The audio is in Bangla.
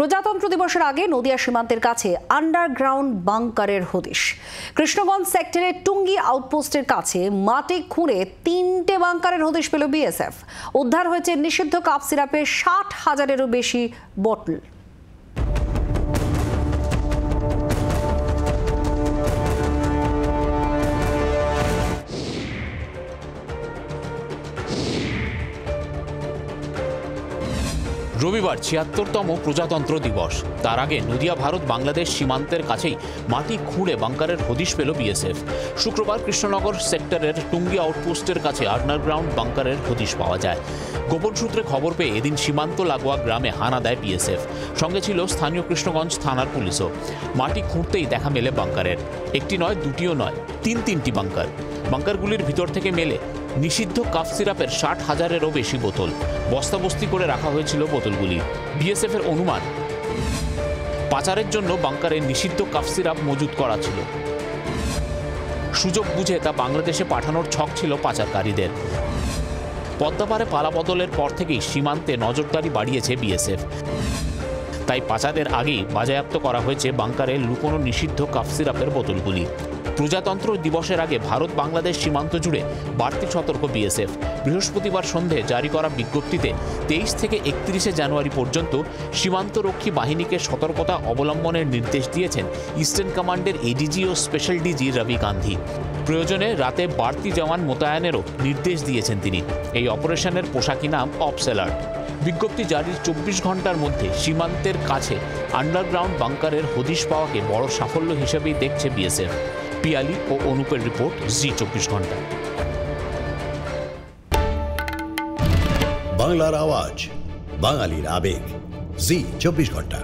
প্রজাতন্ত্র দিবসের আগে নদিয়া সীমান্তের কাছে আন্ডারগ্রাউন্ড বাংকারের হদিশ। কৃষ্ণগঞ্জ সেক্টরের টুঙ্গি আউটপোস্টের কাছে মাটি খুঁড়ে 3টে বাংকারের হদিশ পেল বিএসএফ। উদ্ধার হয়েছে নিষিদ্ধ কাপ সিরাপের 60,000-এরও বেশি বোতল। রবিবার ৭৬তম প্রজাতন্ত্র দিবস। তার আগে নদিয়া ভারত বাংলাদেশ সীমান্তের কাছেই মাটি খুঁড়ে বাংকারের হদিশ পেল বিএসএফ। শুক্রবার কৃষ্ণনগর সেক্টরের টুঙ্গি আউটপোস্টের কাছে আন্ডারগ্রাউন্ড বাংকারের হদিশ পাওয়া যায়। গোপন সূত্রে খবর পেয়ে এদিন সীমান্ত লাগোয়া গ্রামে হানা দেয় বিএসএফ। সঙ্গে ছিল স্থানীয় কৃষ্ণগঞ্জ থানার পুলিশও। মাটি খুঁড়তেই দেখা মেলে বাংকারের। একটি নয়, দুটিও নয়, তিনটি বাংকার। বাংকারগুলির ভিতর থেকে মেলে নিষিদ্ধ কাফ সিরাপের 60,000-এরও বেশি বোতল। বস্তাবস্তি করে রাখা হয়েছিল বোতলগুলি। বিএসএফের অনুমান, পাচারের জন্য বাংকারে নিষিদ্ধ কাফ সিরাপ মজুত করা ছিল। সুযোগ বুঝে তা বাংলাদেশে পাঠানোর ছক ছিল পাচারকারীদের। পদ্মাপাড়ে পালাবদলের পর থেকেই সীমান্তে নজরদারি বাড়িয়েছে বিএসএফ। তাই পাচারের আগেই বাজেয়াপ্ত করা হয়েছে বাংকারে লুকোনো নিষিদ্ধ কাফ সিরাপের বোতলগুলি। প্রজাতন্ত্র দিবসের আগে ভারত বাংলাদেশ সীমান্ত জুড়ে বাড়তি সতর্ক বিএসএফ। বৃহস্পতিবার সন্ধে জারি করা বিজ্ঞপ্তিতে 23 থেকে 31 জানুয়ারি পর্যন্ত সীমান্তরক্ষী বাহিনীকে সতর্কতা অবলম্বনের নির্দেশ দিয়েছেন ইস্টার্ন কমান্ডের এডিজি ও স্পেশাল ডিজি রবি গান্ধী। প্রয়োজনে রাতে বাড়তি জওয়ান মোতায়েনেরও নির্দেশ দিয়েছেন তিনি। এই অপারেশনের পোশাকি নাম অপস অ্যালার্ট। বিজ্ঞপ্তি জারির 24 ঘন্টার মধ্যে সীমান্তের কাছে আন্ডারগ্রাউন্ড বাংকারের হদিশ পাওয়াকে বড় সাফল্য হিসেবেই দেখছে বিএসএফ। পিয়ালি ও অনুপের রিপোর্ট, জি 24 ঘন্টা। বাংলার আওয়াজ, বাঙালির আবেগ, জি 24 ঘন্টা।